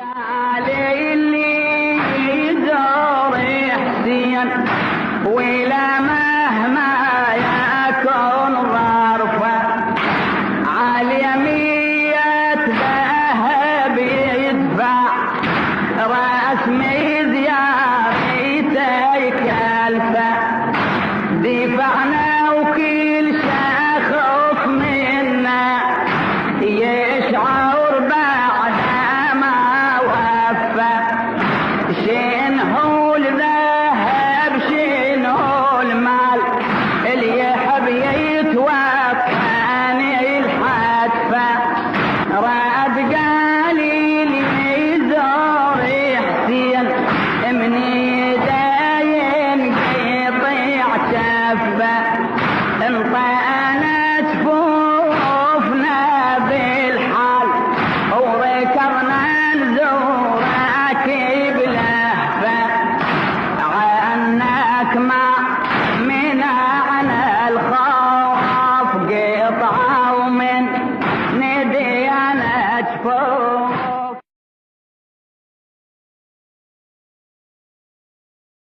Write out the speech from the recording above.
قال اللي يزور حسين ولا مهما يكون ظرفه عاليمية ذهب يدفع رسم زيارتك كلفه دفعنا وكل شخص منا يشعر بعد ما وفى شنو الذهب شنو المال اللي يحب يتوفاني الحتفة راد قالي لي يزور حسين مني داين قيطيع شفة انطينا جفوفنا بالحال وذكرنا نزورك بلهفة عنك ما منعنا الخوف قطعة ومن ندينا جفوف